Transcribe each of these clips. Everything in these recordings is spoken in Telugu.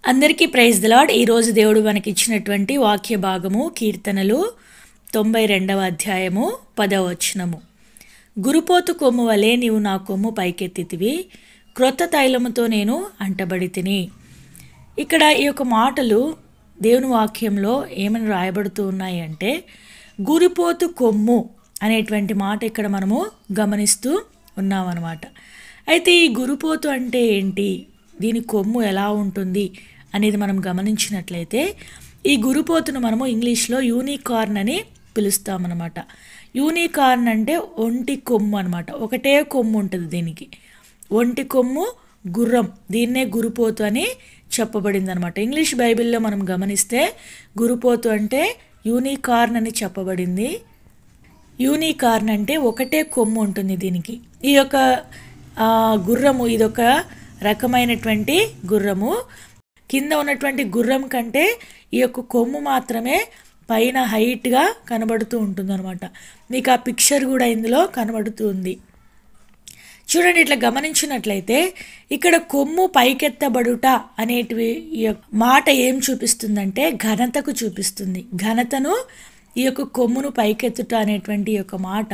అందరికీ ప్రైజ్ ది లార్డ్. ఈరోజు దేవుడు మనకి ఇచ్చినటువంటి వాక్య భాగము కీర్తనలు 92వ అధ్యాయము 10వ వచనము. గురుపోతు కొమ్ము వలె నీవు నా కొమ్ము పైకెత్తితివి, క్రొత్త తైలముతో నేను అంటబడి తిని. ఇక్కడ ఈ యొక్క మాటలు దేవుని వాక్యంలో ఏమని రాయబడుతూ ఉన్నాయి అంటే, గురుపోతు కొమ్ము అనేటువంటి మాట ఇక్కడ మనము గమనిస్తూ ఉన్నామన్నమాట. అయితే ఈ గురుపోతు అంటే ఏంటి, దీని కొమ్ము ఎలా ఉంటుంది అనేది మనం గమనించినట్లయితే, ఈ గురుపోతును మనము ఇంగ్లీష్లో యూనికార్న్ అని పిలుస్తామన్నమాట. యూనికార్న్ అంటే ఒంటి కొమ్ము అనమాట. ఒకటే కొమ్ము ఉంటుంది దీనికి, ఒంటి కొమ్ము గుర్రం, దీన్నే గురుపోతు అని చెప్పబడింది అనమాట. ఇంగ్లీష్ బైబిల్లో మనం గమనిస్తే గురుపోతు అంటే యూనికార్న్ అని చెప్పబడింది. యూనికార్న్ అంటే ఒకటే కొమ్ము ఉంటుంది దీనికి. ఈ యొక్క గుర్రము ఇదొక రకమైనటువంటి గుర్రము. కింద ఉన్నటువంటి గుర్రం కంటే ఈ యొక్క కొమ్ము మాత్రమే పైన హైట్గా కనబడుతూ ఉంటుంది అనమాట. మీకు ఆ పిక్చర్ కూడా ఇందులో కనబడుతుంది. చూడండి, ఇట్లా గమనించినట్లయితే ఇక్కడ కొమ్ము పైకెత్తబడుట అనేటివి ఈ మాట ఏం చూపిస్తుందంటే ఘనతకు చూపిస్తుంది. ఘనతను ఈ యొక్క కొమ్మును పైకెత్తుట అనేటువంటి యొక్క మాట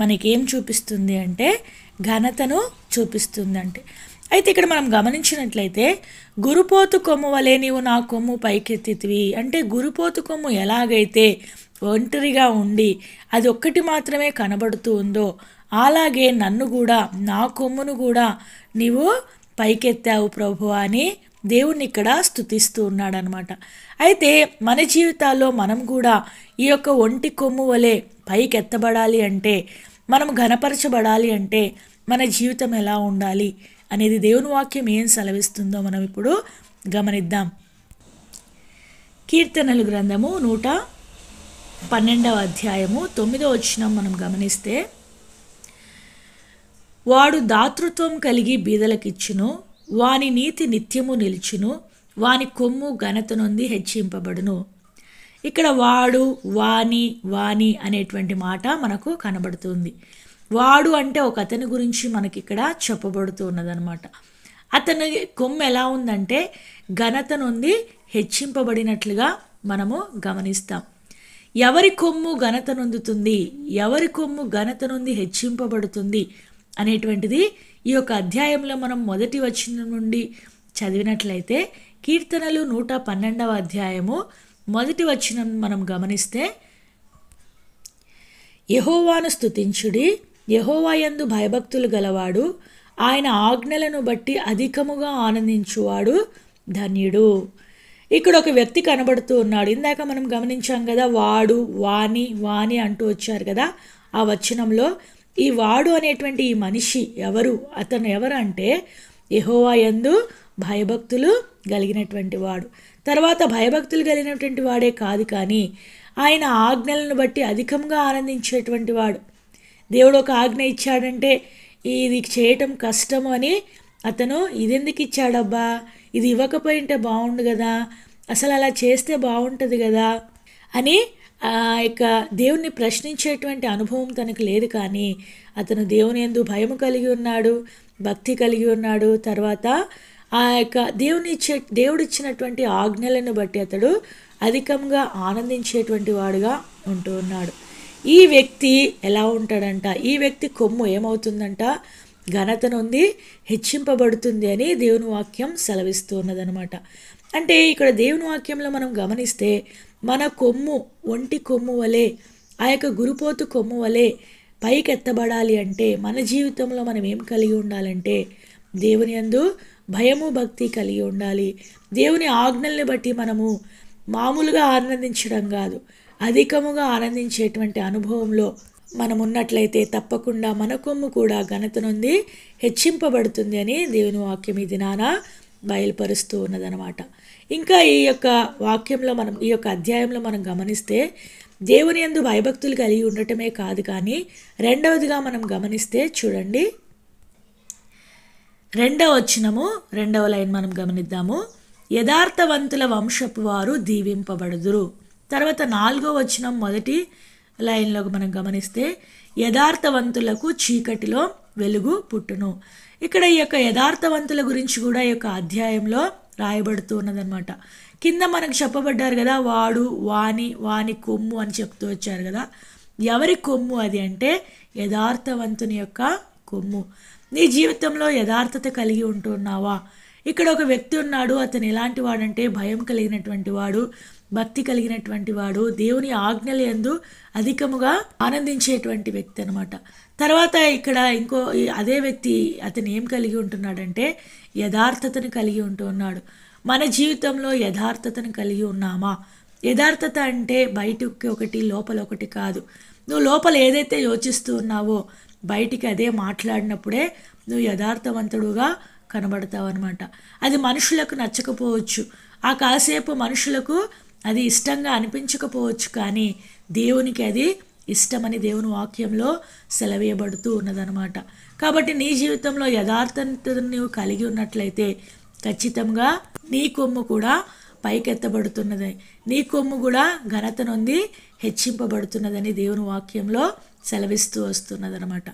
మనకేం చూపిస్తుంది అంటే ఘనతను చూపిస్తుంది. అయితే ఇక్కడ మనం గమనించినట్లయితే గురుపోతు కొమ్ము వలె నీవు నా కొమ్ము పైకెత్తితివి అంటే, గురుపోతు కొమ్ము ఎలాగైతే ఒంటరిగా ఉండి అది ఒక్కటి మాత్రమే కనబడుతూ ఉందో, అలాగే నన్ను కూడా, నా కొమ్మును కూడా నీవు పైకెత్తావు ప్రభువా అని దేవుణ్ణి ఇక్కడ స్తుతిస్తూ ఉన్నాడనమాట. అయితే మన జీవితాల్లో మనం కూడా ఈ యొక్క ఒంటి కొమ్ము వలె పైకెత్తబడాలి అంటే, మనం ఘనపరచబడాలి అంటే మన జీవితం ఎలా ఉండాలి అనేది దేవుని వాక్యం ఏం సెలవిస్తుందో మనం ఇప్పుడు గమనిద్దాం. కీర్తనలు గ్రంథము 112వ అధ్యాయము 9వ వచనం మనం గమనిస్తే, వాడు దాతృత్వం కలిగి బీదలకిచ్చును, వాని నీతి నిత్యము నిలుచును, వాని కొమ్ము ఘనత నొంది హెచ్చింపబడును. ఇక్కడ వాడు, వాని అనేటువంటి మాట మనకు కనబడుతుంది. వాడు అంటే ఒక అతని గురించి మనకి ఇక్కడ చెప్పబడుతూ ఉన్నదనమాట. అతని కొమ్ము ఎలా ఉందంటే ఘనత నుండి హెచ్చింపబడినట్లుగా మనము గమనిస్తాం. ఎవరి కొమ్ము ఘనత నొందుతుంది, ఎవరి కొమ్ము ఘనత నుండి హెచ్చింపబడుతుంది అనేటువంటిది ఈ యొక్క అధ్యాయంలో మనం మొదటి వచనం నుండి చదివినట్లయితే, కీర్తనలు 112వ అధ్యాయము మొదటి వచనం మనం గమనిస్తే, యెహోవాను స్తుతించుడి, యెహోవా యందు భయభక్తులు గలవాడు, ఆయన ఆజ్ఞలను బట్టి అధికముగా ఆనందించువాడు ధన్యుడు. ఇక్కడ ఒక వ్యక్తి కనబడుతూ ఉన్నాడు. ఇందాక మనం గమనించాం కదా, వాడు, వాని అంటూ వచ్చారు కదా ఆ వచనంలో. ఈ వాడు అనేటువంటి ఈ మనిషి ఎవరు, అతను ఎవరు అంటే యెహోవా యందు భయభక్తులు కలిగినటువంటి వాడు. తర్వాత భయభక్తులు కలిగినటువంటి వాడే కాదు, కానీ ఆయన ఆజ్ఞలను బట్టి అధికంగా ఆనందించేటువంటి వాడు. దేవుడు ఒక ఆజ్ఞ ఇచ్చాడంటే ఇది చేయటం కష్టము అని అతను ఇదెందుకు ఇచ్చాడబ్బా, ఇది ఇవ్వకపోయింటే బాగుండు కదా, అసలు అలా చేస్తే బాగుంటుంది కదా అని ఇక దేవుణ్ణి ప్రశ్నించేటువంటి అనుభవం తనకు లేదు. కానీ అతను దేవుని యందు భయము కలిగి ఉన్నాడు, భక్తి కలిగి ఉన్నాడు. తర్వాత ఆ యొక్క దేవుడిచ్చినటువంటి ఆజ్ఞలను బట్టి అతడు అధికంగా ఆనందించేటువంటి వాడుగా ఉంటూ ఉన్నాడు. ఈ వ్యక్తి ఎలా ఉంటాడంట, ఈ వ్యక్తి కొమ్ము ఏమవుతుందంట ఘనత నుండి హెచ్చింపబడుతుంది అని దేవుని వాక్యం సెలవిస్తూ ఉన్నదనమాట. అంటే ఇక్కడ దేవుని వాక్యంలో మనం గమనిస్తే మన కొమ్ము ఒంటి కొమ్ము వలె, ఆ యొక్క గురుపోతు కొమ్ము వలె పైకెత్తబడాలి అంటే మన జీవితంలో మనం ఏం కలిగి ఉండాలంటే దేవుని యందు భయము భక్తి కలిగి ఉండాలి. దేవుని ఆజ్ఞల్ని బట్టి మనము మామూలుగా ఆనందించడం కాదు, అధికముగా ఆనందించేటువంటి అనుభవంలో మనం ఉన్నట్లయితే తప్పకుండా మన కొమ్ము కూడా ఘనత నుండి హెచ్చింపబడుతుంది అని దేవుని వాక్యం ఈ దినాన బయలుపరుస్తూ ఉన్నదనమాట. ఇంకా ఈ యొక్క వాక్యంలో మనం, ఈ యొక్క అధ్యాయంలో మనం గమనిస్తే దేవుని యందు భయభక్తులు కలిగి ఉండటమే కాదు, కానీ రెండవదిగా మనం గమనిస్తే చూడండి, 2వ వచనము 2వ లైన్ మనం గమనిద్దాము. యథార్థవంతుల వంశపు వారు దీవింపబడుదురు. తర్వాత 4వ వచనం మొదటి లైన్లో మనం గమనిస్తే, యథార్థవంతులకు చీకటిలో వెలుగు పుట్టును. ఇక్కడ ఈ యొక్క యథార్థవంతుల గురించి కూడా ఈ యొక్క అధ్యాయంలో రాయబడుతూ ఉన్నదనమాట. కింద మనకు చెప్పబడ్డారు కదా, వాడు వాని కొమ్ము అని చెప్తూ వచ్చారు కదా. ఎవరి కొమ్ము అది అంటే యథార్థవంతుని యొక్క కొమ్ము. నీ జీవితంలో యథార్థత కలిగి ఉంటున్నావా? ఇక్కడ ఒక వ్యక్తి ఉన్నాడు. అతను ఎలాంటి వాడంటే భయం కలిగినటువంటి వాడు, భక్తి కలిగినటువంటి వాడు, దేవుని ఆజ్ఞల యందు అధికముగా ఆనందించేటువంటి వ్యక్తి అనమాట. తర్వాత ఇక్కడ అదే వ్యక్తి అతను ఏం కలిగి ఉంటున్నాడంటే యథార్థతను కలిగి ఉంటున్నాడు. మన జీవితంలో యథార్థతను కలిగి ఉన్నామా? యథార్థత అంటే బయటకి ఒకటి లోపల ఒకటి కాదు. నువ్వు లోపల ఏదైతే యోచిస్తూ ఉన్నావో బయటికి అదే మాట్లాడినప్పుడే నువ్వు యథార్థవంతుడుగా కనబడతావు అనమాట. అది మనుషులకు నచ్చకపోవచ్చు, ఆ కాసేపు మనుషులకు అది ఇష్టంగా అనిపించకపోవచ్చు, కానీ దేవునికి అది ఇష్టమని దేవుని వాక్యంలో సెలవేయబడుతూ ఉన్నదనమాట. కాబట్టి నీ జీవితంలో యథార్థతను నువ్వు కలిగి ఉన్నట్లయితే ఖచ్చితంగా నీ కొమ్ము కూడా పైకెత్తబడుతున్నది, నీ కొమ్ము కూడా ఘనత నొంది హెచ్చింపబడుతున్నదని దేవుని వాక్యంలో సెలవిస్తూ వస్తున్నదనమాట.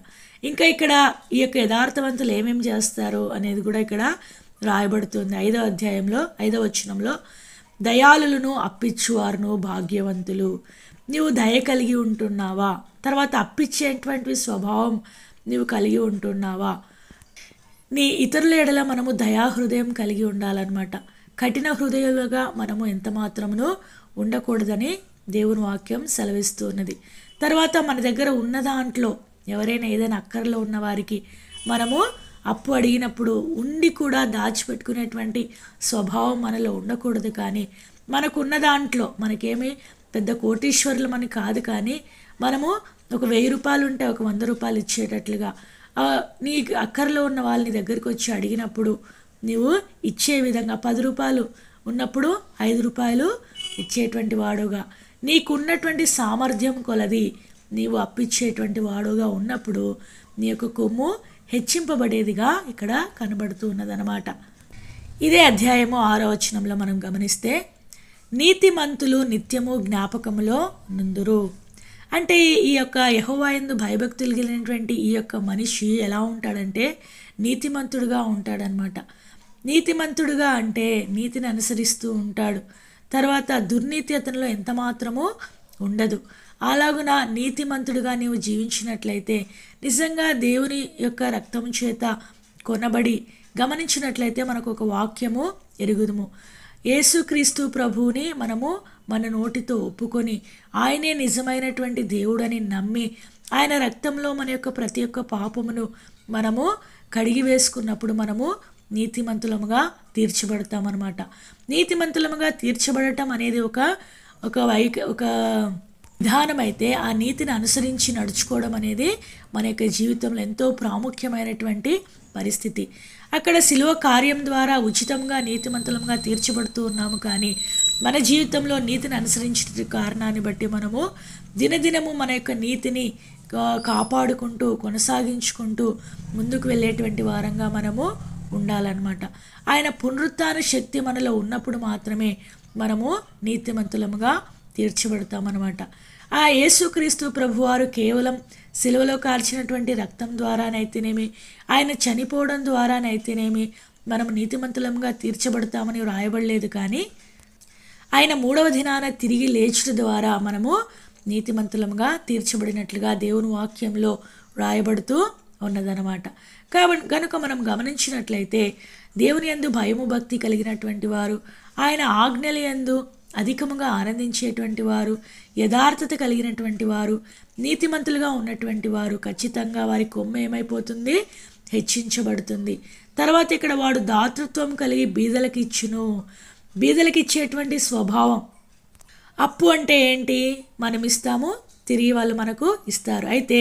ఇంకా ఇక్కడ ఈ యొక్క యథార్థవంతులు ఏమేమి చేస్తారు అనేది కూడా ఇక్కడ రాయబడుతుంది. 5వ అధ్యాయంలో 5వ వచనంలో, దయాళులను అప్పిచ్చువారును భాగ్యవంతులు. నీవు దయ కలిగి ఉంటున్నావా? తర్వాత అప్పిచ్చేటువంటి స్వభావం నీవు కలిగి ఉంటున్నావా? నీ ఇతరుల ఎడల మనము దయాహృదయం కలిగి ఉండాలన్నమాట. కఠిన హృదయాలుగా మనము ఎంత మాత్రమును ఉండకూడదని దేవుని వాక్యం సెలవిస్తూ ఉన్నది. తర్వాత మన దగ్గర ఉన్న దాంట్లో ఎవరైనా ఏదైనా అక్కరలో ఉన్న వారికి మనము అప్పు అడిగినప్పుడు ఉండి కూడా దాచిపెట్టుకునేటువంటి స్వభావం మనలో ఉండకూడదు. కానీ మనకున్న దాంట్లో మనకేమి పెద్ద కోటీశ్వరులు మనకి కాదు, కానీ మనము ఒక 1000 రూపాయలు ఉంటే ఒక 100 రూపాయలు ఇచ్చేటట్లుగా నీ అక్కరలో ఉన్న వాళ్ళని దగ్గరికి వచ్చి అడిగినప్పుడు నీవు ఇచ్చే విధంగా 10 రూపాయలు ఉన్నప్పుడు 5 రూపాయలు ఇచ్చేటువంటి వాడుగా, నీకున్నటువంటి సామర్థ్యం కొలది నీవు అప్పిచ్చేటువంటి వాడుగా ఉన్నప్పుడు నీ యొక్క కొమ్ము హెచ్చింపబడేదిగా ఇక్కడ కనబడుతూ ఉన్నదనమాట. ఇదే అధ్యాయము 6వ వచనంలో మనం గమనిస్తే, నీతిమంతులు నిత్యము జ్ఞాపకములో నుందురు. అంటే ఈ యొక్క యెహోవా యందు భయభక్తులు కలిగినటువంటి ఈ యొక్క మనిషి ఎలా ఉంటాడంటే నీతిమంతుడుగా ఉంటాడనమాట. నీతిమంతుడుగా అంటే నీతిని అనుసరిస్తూ ఉంటాడు. తర్వాత దుర్నీతి అతనిలో ఎంత మాత్రమూ ఉండదు. అలాగున నీతిమంతుడుగా నీవు జీవించినట్లయితే నిజంగా దేవుని యొక్క రక్తం చేత కొనబడి గమనించినట్లయితే మనకు ఒక వాక్యము ఎరుగుదుము. యేసుక్రీస్తు ప్రభువుని మనము మన నోటితో ఒప్పుకొని ఆయనే నిజమైనటువంటి దేవుడని నమ్మి ఆయన రక్తంలో మన యొక్క ప్రతి ఒక్క పాపమును మనము కడిగి వేసుకున్నప్పుడు మనము నీతిమంతులముగా తీర్చబడతామన్నమాట. నీతిమంతులముగా తీర్చబడటం అనేది ఒక విధానం అయితే, ఆ నీతిని అనుసరించి నడుచుకోవడం అనేది మన యొక్క జీవితంలో ఎంతో ప్రాముఖ్యమైనటువంటి పరిస్థితి. అక్కడ శిలువ కార్యం ద్వారా ఉచితంగా నీతిమంతులంగా తీర్చబడుతూ ఉన్నాము, కానీ మన జీవితంలో నీతిని అనుసరించిన కారణాన్ని బట్టి మనము దినదినము మన యొక్క నీతిని కాపాడుకుంటూ కొనసాగించుకుంటూ ముందుకు వెళ్ళేటువంటి వారంగా మనము ఉండాలన్నమాట. ఆయన పునరుత్థాన శక్తి మనలో ఉన్నప్పుడు మాత్రమే మనము నీతిమంతులముగా తీర్చబడతామన్నమాట. ఆ యేసుక్రీస్తు ప్రభువారు కేవలం సిలువలో కార్చినటువంటి రక్తం ద్వారానైతేనేమి, ఆయన చనిపోవడం ద్వారానైతేనేమి మనం నీతిమంతులంగా తీర్చబడతామని వ్రాయబడలేదు, కానీ ఆయన 3వ దినాన తిరిగి లేచుట ద్వారా మనము నీతిమంతులంగా తీర్చబడినట్లుగా దేవుని వాక్యంలో వ్రాయబడుతూ ఉన్నదన్నమాట. కాబట్టి కనుక మనం గమనించినట్లయితే దేవుని యందు భయము భక్తి కలిగినటువంటి వారు, ఆయన ఆజ్ఞల యందు అధికముగా ఆనందించేటువంటి వారు, యథార్థత కలిగినటువంటి వారు, నీతిమంతులుగా ఉన్నటువంటి వారు ఖచ్చితంగా వారి కొమ్ము ఏమైపోతుంది? హెచ్చించబడుతుంది. తర్వాత ఇక్కడ వాడు దాతృత్వం కలిగి బీదలకు ఇచ్చును. బీదలకు ఇచ్చేటువంటి స్వభావం. అప్పు అంటే ఏంటి? మనం ఇస్తాము, తిరిగి వాళ్ళు మనకు ఇస్తారు. అయితే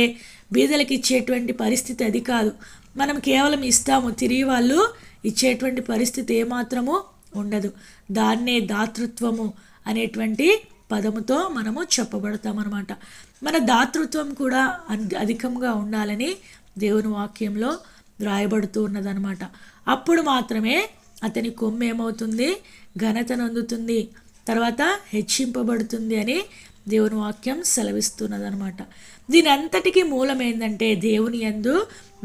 బీదలకు ఇచ్చేటువంటి పరిస్థితి అది కాదు. మనం కేవలం ఇస్తాము, తిరిగి వాళ్ళు ఇచ్చేటువంటి పరిస్థితి ఏమాత్రము ఉండదు. దాన్నే దాతృత్వము అనేటువంటి పదముతో మనము చెప్పబడతామన్నమాట. మన దాతృత్వం కూడా అధికంగా ఉండాలని దేవుని వాక్యంలో వ్రాయబడుతూ ఉన్నదనమాట. అప్పుడు మాత్రమే అతని కొమ్ము ఏమవుతుంది? ఘనత నొందుతుంది, తర్వాత హెచ్చింపబడుతుంది అని దేవుని వాక్యం సెలవిస్తున్నదనమాట. దీని అంతటికీ మూలం ఏంటంటే దేవుని యందు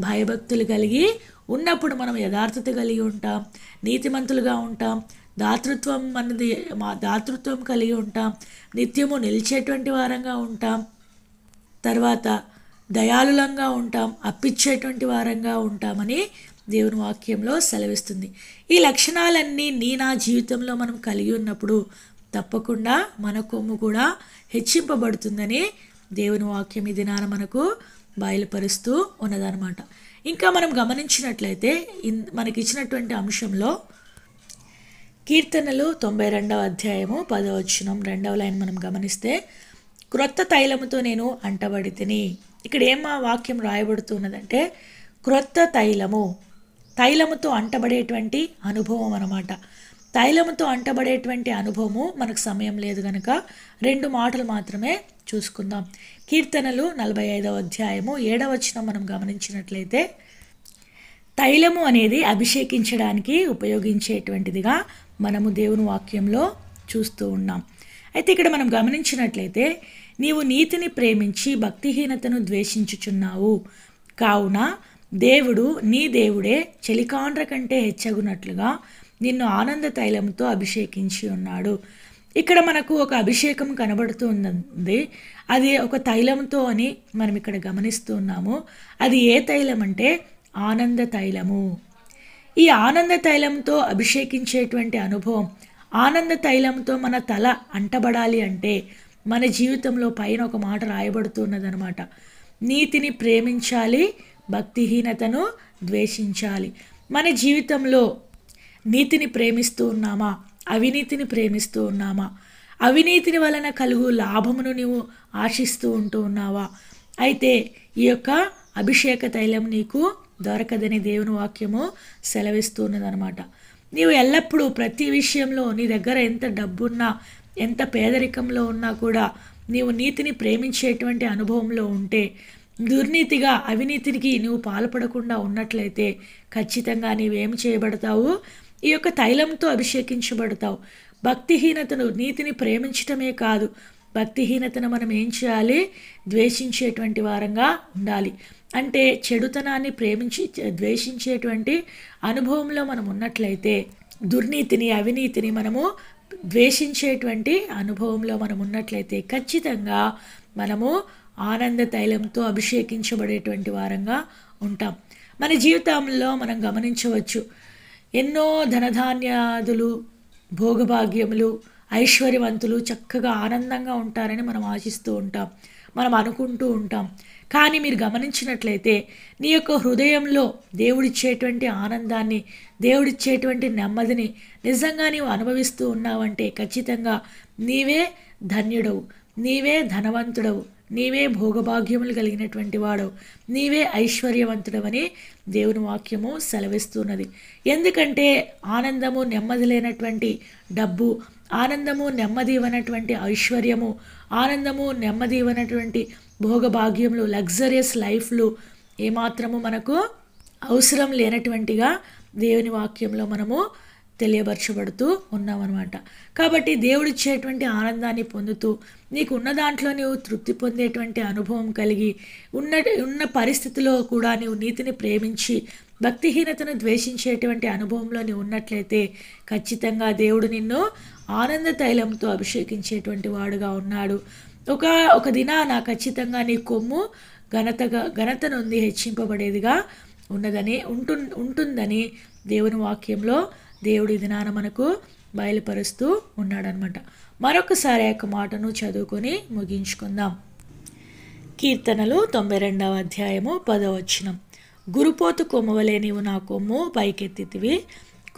భయభక్తులు కలిగి ఉన్నప్పుడు మనం యథార్థత కలిగి ఉంటాం, నీతిమంతులుగా ఉంటాం, దాతృత్వం కలిగి ఉంటాం, నిత్యము నిలిచేటువంటి వారంగా ఉంటాం, తర్వాత దయాళులంగా ఉంటాం, అప్పిచ్చేటువంటి వారంగా ఉంటామని దేవుని వాక్యంలో సెలవిస్తుంది. ఈ లక్షణాలన్నీ నా జీవితంలో మనం కలిగి ఉన్నప్పుడు తప్పకుండా మన కొమ్ము కూడా హెచ్చింపబడుతుందని దేవుని వాక్యం ఈ దినాన మనకు బయలుపరుస్తూ ఉన్నదన్నమాట. ఇంకా మనం గమనించినట్లయితే మనకి ఇచ్చినటువంటి అంశంలో కీర్తనలు 92వ అధ్యాయము 10వ వచనం 2వ లైన్ మనం గమనిస్తే, క్రొత్త తైలముతో నేను అంటబడితిని. ఇక్కడ వాక్యం రాయబడుతున్నదంటే క్రొత్త తైలముతో అంటబడేటువంటి అనుభవం అన్నమాట. తైలముతో అంటబడేటువంటి అనుభవము మనకు సమయం లేదు కనుక 2 మాటలు మాత్రమే చూసుకుందాం. కీర్తనలు 45వ అధ్యాయము 7వ వచనం మనం గమనించినట్లయితే, తైలము అనేది అభిషేకించడానికి ఉపయోగించేటువంటిదిగా మనము దేవుని వాక్యంలో చూస్తూ ఉన్నాం. అయితే ఇక్కడ మనం గమనించినట్లయితే, నీవు నీతిని ప్రేమించి భక్తిహీనతను ద్వేషించుచున్నావు, కావున నీ దేవుడే చలికాండ్ర కంటే హెచ్చగునట్లుగా నిన్ను ఆనంద తైలంతో అభిషేకించి ఉన్నాడు. ఇక్కడ మనకు ఒక అభిషేకం కనబడుతుంది. అది ఒక తైలంతో అని మనం ఇక్కడ గమనిస్తూ ఉన్నాము. అది ఏ తైలం అంటే ఆనంద తైలము. ఈ ఆనంద తైలంతో అభిషేకించేటువంటి అనుభవం, ఆనంద తైలంతో మన తల అంటబడాలి అంటే మన జీవితంలో పైన ఒక మాట రాయబడుతున్నదనమాట. నీతిని ప్రేమించాలి, భక్తిహీనతను ద్వేషించాలి. మన జీవితంలో నీతిని ప్రేమిస్తూ ఉన్నామా, అవినీతిని ప్రేమిస్తూ ఉన్నామా? అవినీతిని వలన కలుగు లాభమును నీవు ఆశిస్తూ ఉంటూ ఉన్నావా? అయితే ఈ యొక్క అభిషేక తైలం నీకు దొరకదని దేవుని వాక్యము సెలవిస్తున్నదనమాట. నీవు ఎల్లప్పుడూ ప్రతి విషయంలో నీ దగ్గర ఎంత డబ్బున్నా, ఎంత పేదరికంలో ఉన్నా కూడా నీవు నీతిని ప్రేమించేటువంటి అనుభవంలో ఉంటే, దుర్నీతిగా అవినీతికి నువ్వు పాల్పడకుండా ఉన్నట్లయితే ఖచ్చితంగా నీవేం చేయబడతావు? ఈ యొక్క తైలంతో అభిషేకించబడతావు. భక్తిహీనతను, నీతిని ప్రేమించటమే కాదు, భక్తిహీనతను మనం ఏం చేయాలి? ద్వేషించేటువంటి వారంగా ఉండాలి. అంటే చెడుతనాన్ని ద్వేషించేటువంటి అనుభవంలో మనం ఉన్నట్లయితే, దుర్నీతిని, అవినీతిని మనము ద్వేషించేటువంటి అనుభవంలో మనం ఉన్నట్లయితే ఖచ్చితంగా మనము ఆనంద తైలంతో అభిషేకించబడేటువంటి వారంగా ఉంటాం. మన జీవితంలో మనం గమనించవచ్చు, ఎన్నో ధనధాన్యాదులు, భోగభాగ్యములు, ఐశ్వర్యవంతులు చక్కగా ఆనందంగా ఉంటారని మనం ఆశిస్తూ ఉంటాం, మనం అనుకుంటూ ఉంటాం. కానీ మీరు గమనించినట్లయితే నీ యొక్క హృదయంలో దేవుడిచ్చేటువంటి ఆనందాన్ని, దేవుడిచ్చేటువంటి నెమ్మదిని నిజంగా నీవు అనుభవిస్తూ ఉన్నావంటే ఖచ్చితంగా నీవే ధన్యుడవు, నీవే ధనవంతుడవు, నీవే భోగభాగ్యములు కలిగినటువంటి వాడవు, నీవే ఐశ్వర్యవంతుడవని దేవుని వాక్యము సెలవిస్తున్నది. ఎందుకంటే ఆనందము, నెమ్మది లేనటువంటి డబ్బు, ఆనందము, నెమ్మది ఇవ్వనటువంటి ఐశ్వర్యము, ఆనందము, నెమ్మది ఇవ్వనటువంటి భోగభాగ్యములు, లగ్జరియస్ లైఫ్లు ఏమాత్రము మనకు అవసరం లేనటువంటిగా దేవుని వాక్యంలో మనము తెలియపరచబడుతూ ఉన్నామన్నమాట. కాబట్టి దేవుడిచ్చేటువంటి ఆనందాన్ని పొందుతూ, నీకు ఉన్న దాంట్లో నీవు తృప్తి పొందేటువంటి అనుభవం కలిగి ఉన్న పరిస్థితిలో కూడా నీవు నీతిని ప్రేమించి భక్తిహీనతను ద్వేషించేటువంటి అనుభవంలో నీవు ఉన్నట్లయితే ఖచ్చితంగా దేవుడు నిన్ను ఆనంద తైలంతో అభిషేకించేటువంటి వాడుగా ఉన్నాడు. ఒక దినాన ఖచ్చితంగా నీ కొమ్ము ఘనత నుండి హెచ్చింపబడేదిగా ఉంటుందని దేవుని వాక్యంలో దేవుడి దినాన మనకు బయలుపరుస్తూ ఉన్నాడనమాట. మరొకసారి యొక్క మాటను చదువుకొని ముగించుకుందాం. కీర్తనలు 92వ అధ్యాయము 10వ వచనం, గురుపోతు కొమ్మవలే నీవు నా కొమ్ము పైకెత్తితివి,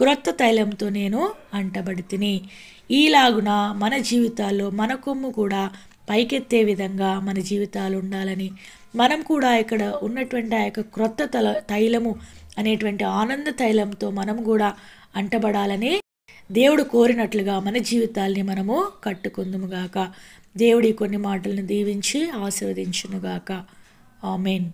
క్రొత్త తైలంతో నేను అంటబడితిని. ఈలాగున మన జీవితాల్లో మన కొమ్ము కూడా పైకెత్తే విధంగా మన జీవితాలు ఉండాలని, మనం కూడా ఇక్కడ ఉన్నటువంటి ఆ యొక్క క్రొత్త తైలము అనేటువంటి ఆనంద తైలంతో మనం కూడా అంటబడాలని దేవుడు కోరినట్లుగా మన జీవితాల్ని మనము కట్టుకుందుముగాక. దేవుడి కొన్ని మాటలను దీవించి ఆశీర్వదించునుగాక. ఆమేన్.